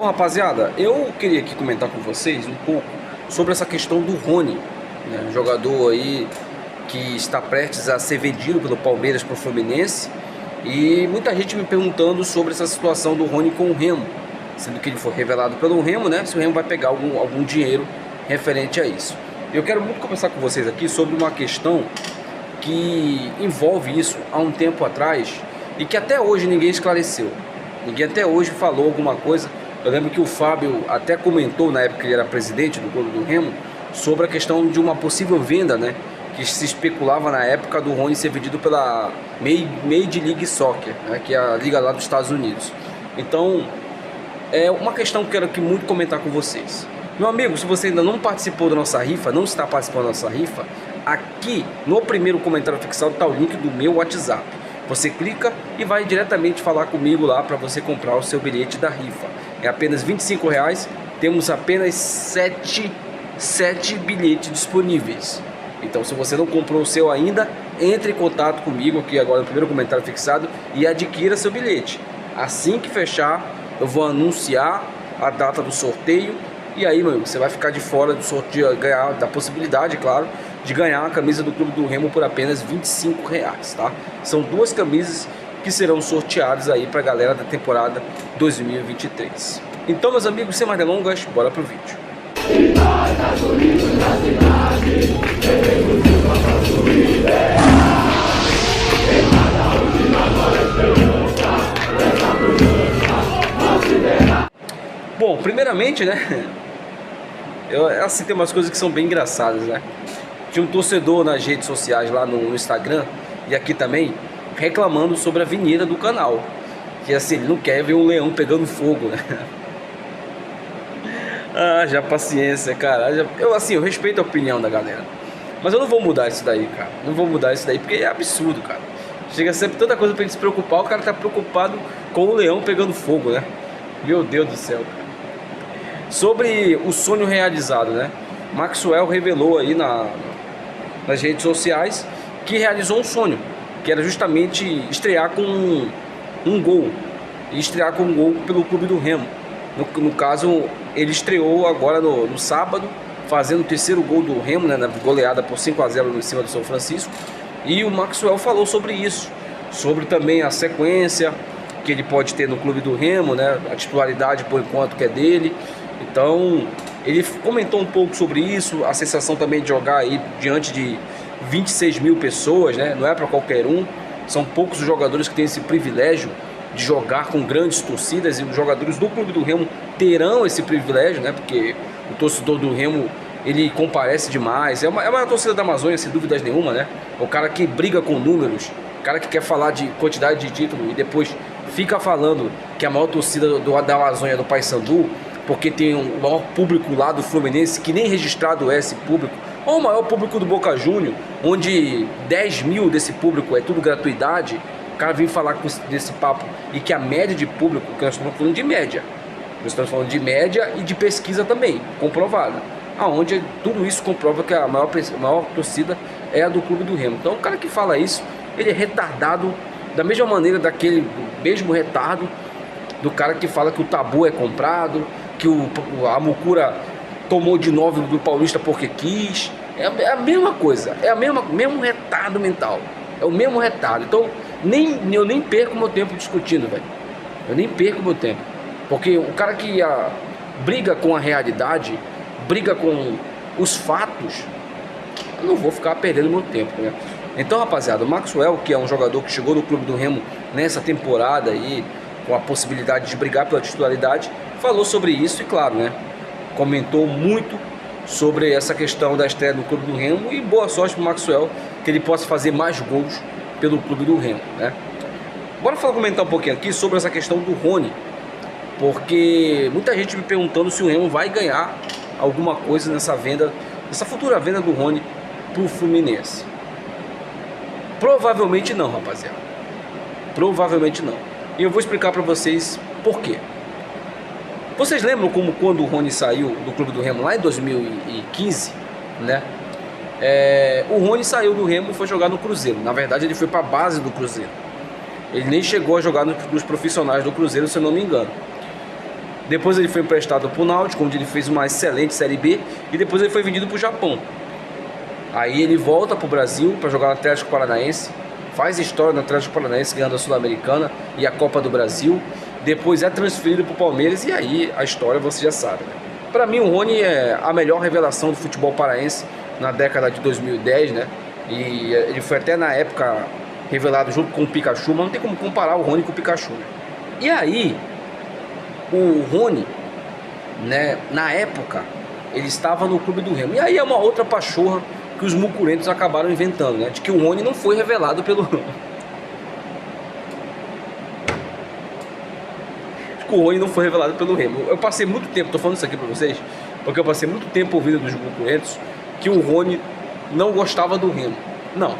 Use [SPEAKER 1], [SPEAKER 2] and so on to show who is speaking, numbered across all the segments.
[SPEAKER 1] Bom, rapaziada, eu queria aqui comentar com vocês um pouco sobre essa questão do Rony, né? Um jogador aí que está prestes a ser vendido pelo Palmeiras para o Fluminense, e muita gente me perguntando sobre essa situação do Rony com o Remo, sendo que ele foi revelado pelo Remo, né? Se o Remo vai pegar algum dinheiro referente a isso. Eu quero muito conversar com vocês aqui sobre uma questão que envolve isso há um tempo atrás e que até hoje ninguém esclareceu. Ninguém até hoje falou alguma coisa. Eu lembro que o Fábio até comentou na época que ele era presidente do clube do Remo sobre a questão de uma possível venda, né? Que se especulava na época do Rony ser vendido pela Major League Soccer, né? Que é a liga lá dos Estados Unidos. Então, é uma questão que eu quero aqui muito comentar com vocês. Meu amigo, se você ainda não participou da nossa rifa, não está participando da nossa rifa, aqui no primeiro comentário fixado está o link do meu WhatsApp. Você clica e vai diretamente falar comigo lá para você comprar o seu bilhete da rifa. É apenas R$25, temos apenas 7 bilhetes disponíveis. Então, se você não comprou o seu ainda, entre em contato comigo aqui agora no primeiro comentário fixado e adquira seu bilhete. Assim que fechar, eu vou anunciar a data do sorteio. E aí, meu amigo, você vai ficar de fora do sorteio, ganhar, da possibilidade, claro, de ganhar a camisa do Clube do Remo por apenas R$25, tá? São duas camisas que serão sorteadas aí pra galera da temporada 2023. Então, meus amigos, sem mais delongas, bora pro vídeo. Bom, primeiramente, né? Assim, tem umas coisas que são bem engraçadas, né? Tinha um torcedor nas redes sociais lá no Instagram e aqui também reclamando sobre a vinheta do canal, que assim, ele não quer ver um leão pegando fogo, né? Ah, já paciência, cara. Eu respeito a opinião da galera, mas eu não vou mudar isso daí, cara. Não vou mudar isso daí porque é absurdo, cara. Chega sempre tanta coisa pra gente se preocupar, o cara tá preocupado com o leão pegando fogo, né? Meu Deus do céu, cara. Sobre o sonho realizado, né? Maxwell revelou aí nas redes sociais que realizou um sonho, que era justamente estrear com um gol. E estrear com um gol pelo Clube do Remo. No caso, ele estreou agora no sábado, fazendo o terceiro gol do Remo, né? Na goleada por 5-0 em cima do São Francisco. E o Maxwell falou sobre isso. Sobre também a sequência que ele pode ter no Clube do Remo, né? A titularidade por enquanto que é dele. Então, ele comentou um pouco sobre isso, a sensação também de jogar aí diante de 26 mil pessoas, né? Não é para qualquer um, são poucos os jogadores que têm esse privilégio de jogar com grandes torcidas, e os jogadores do Clube do Remo terão esse privilégio, né? Porque o torcedor do Remo, ele comparece demais, é uma torcida da Amazônia, sem dúvidas nenhuma, né? O cara que briga com números, o cara que quer falar de quantidade de título e depois fica falando que a maior torcida da Amazônia é do Paysandu, porque tem o maior público lá do Fluminense, que nem registrado é esse público, ou o maior público do Boca Júnior, onde 10 mil desse público é tudo gratuidade. O cara vem falar desse papo, e que a média de público, que nós estamos falando de média, nós estamos falando de média e de pesquisa também, comprovada, aonde tudo isso comprova que a maior torcida é a do Clube do Remo. Então o cara que fala isso, ele é retardado, da mesma maneira daquele mesmo retardo do cara que fala que o Tabu é comprado, que a Mucura tomou de 9 do Paulista porque quis. É a mesma coisa, é mesmo retardo mental, é o mesmo retardo. Então eu nem perco meu tempo discutindo, velho. Eu nem perco meu tempo, porque o cara que briga com a realidade, briga com os fatos, eu não vou ficar perdendo meu tempo, né? Então, rapaziada, o Maxwell, que é um jogador que chegou no Clube do Remo nessa temporada aí, com a possibilidade de brigar pela titularidade, falou sobre isso e, claro, né, comentou muito sobre essa questão da estreia do Clube do Remo, e boa sorte para o Maxwell, que ele possa fazer mais gols pelo Clube do Remo, né? Bora comentar um pouquinho aqui sobre essa questão do Rony, porque muita gente me perguntando se o Remo vai ganhar alguma coisa nessa venda, nessa futura venda do Rony para o Fluminense. Provavelmente não, rapaziada. Provavelmente não. E eu vou explicar para vocês por quê. Vocês lembram como quando o Rony saiu do Clube do Remo lá em 2015, né? O Rony saiu do Remo e foi jogar no Cruzeiro. Na verdade, ele foi para a base do Cruzeiro. Ele nem chegou a jogar nos profissionais do Cruzeiro, se eu não me engano. Depois ele foi emprestado para o Náutico, onde ele fez uma excelente Série B, e depois ele foi vendido para o Japão. Aí ele volta para o Brasil para jogar no Atlético Paranaense, faz história no Atlético Paranaense, ganhando a Sul-Americana e a Copa do Brasil. Depois é transferido para o Palmeiras e aí a história você já sabe, né? Para mim o Rony é a melhor revelação do futebol paraense na década de 2010, né? E ele foi até na época revelado junto com o Pikachu, mas não tem como comparar o Rony com o Pikachu, né? E aí o Rony, né, na época ele estava no Clube do Remo. E aí é uma outra pachorra que os mucurentos acabaram inventando, né? De que o Rony não foi revelado pelo... O Rony não foi revelado pelo Remo. Eu passei muito tempo, tô falando isso aqui pra vocês, porque eu passei muito tempo ouvindo dos mucurentos que o Rony não gostava do Remo. Não.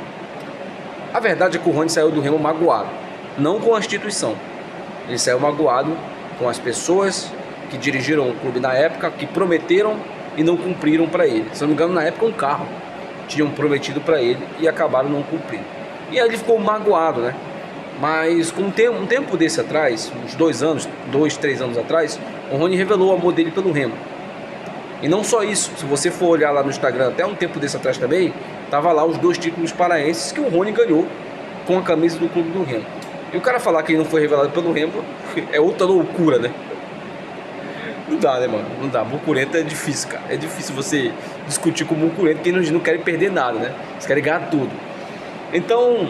[SPEAKER 1] A verdade é que o Rony saiu do Remo magoado, não com a instituição. Ele saiu magoado com as pessoas que dirigiram o clube na época, que prometeram e não cumpriram para ele. Se não me engano, na época um carro tinham prometido para ele e acabaram não cumprindo. E aí ele ficou magoado, né? Mas com um tempo desse atrás, uns 2, 3 anos atrás, o Rony revelou o amor dele pelo Remo. E não só isso, se você for olhar lá no Instagram, até um tempo desse atrás também, tava lá os 2 títulos paraenses que o Rony ganhou com a camisa do clube do Remo. E o cara falar que ele não foi revelado pelo Remo é outra loucura, né? Não dá, né, mano? Não dá. Mucurento é difícil, cara. É difícil você discutir com o mucurento, porque eles não querem perder nada, né? Eles querem ganhar tudo. Então,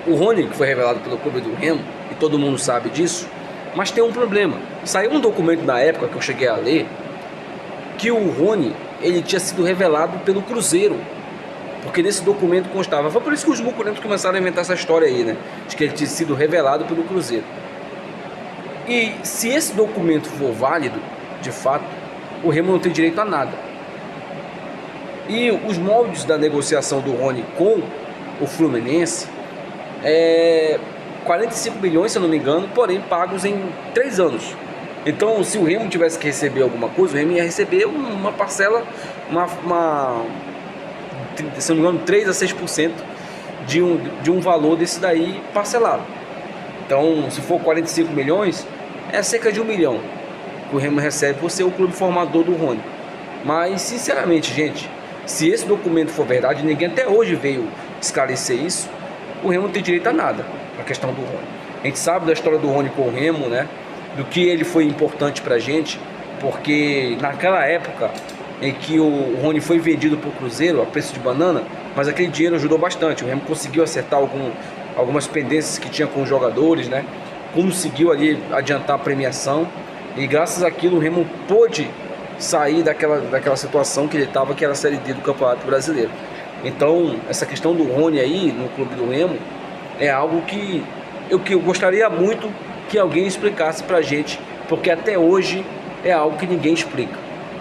[SPEAKER 1] o Rony, que foi revelado pelo clube do Remo, e todo mundo sabe disso, mas tem um problema. Saiu um documento na época que eu cheguei a ler, que o Rony, ele tinha sido revelado pelo Cruzeiro, porque nesse documento constava. Foi por isso que os mucurentos começaram a inventar essa história aí, né? De que ele tinha sido revelado pelo Cruzeiro. E se esse documento for válido, de fato, o Remo não tem direito a nada. E os moldes da negociação do Rony com o Fluminense 45 milhões, se eu não me engano, porém pagos em 3 anos. Então, se o Remo tivesse que receber alguma coisa, o Remo ia receber uma parcela, se eu não me engano, 3 a 6% de um valor desse daí parcelado. Então, se for 45 milhões, é cerca de 1 milhão que o Remo recebe por ser o clube formador do Rony. Mas, sinceramente, gente, se esse documento for verdade, ninguém até hoje veio esclarecer isso, o Remo não tem direito a nada, a questão do Rony. A gente sabe da história do Rony com o Remo, né? Do que ele foi importante pra gente, porque naquela época em que o Rony foi vendido pro Cruzeiro a preço de banana, mas aquele dinheiro ajudou bastante. O Remo conseguiu acertar algumas pendências que tinha com os jogadores, né? Conseguiu ali adiantar a premiação, e graças àquilo o Remo pôde sair daquela situação que ele estava, que era a Série D do Campeonato Brasileiro. Então, essa questão do Rony aí no clube do Remo é algo que eu gostaria muito que alguém explicasse pra gente, porque até hoje é algo que ninguém explica.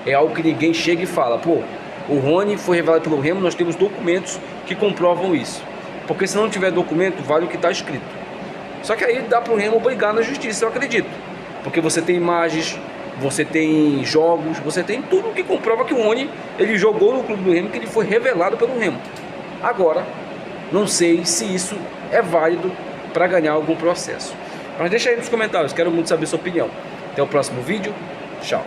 [SPEAKER 1] É algo que ninguém chega e fala, pô, o Rony foi revelado pelo Remo, nós temos documentos que comprovam isso. Porque se não tiver documento, vale o que está escrito. Só que aí dá pro Remo brigar na justiça, eu acredito. Porque você tem imagens, você tem jogos, você tem tudo que comprova que o Rony, ele jogou no clube do Remo, que ele foi revelado pelo Remo. Agora, não sei se isso é válido para ganhar algum processo. Mas deixa aí nos comentários, quero muito saber sua opinião. Até o próximo vídeo, tchau.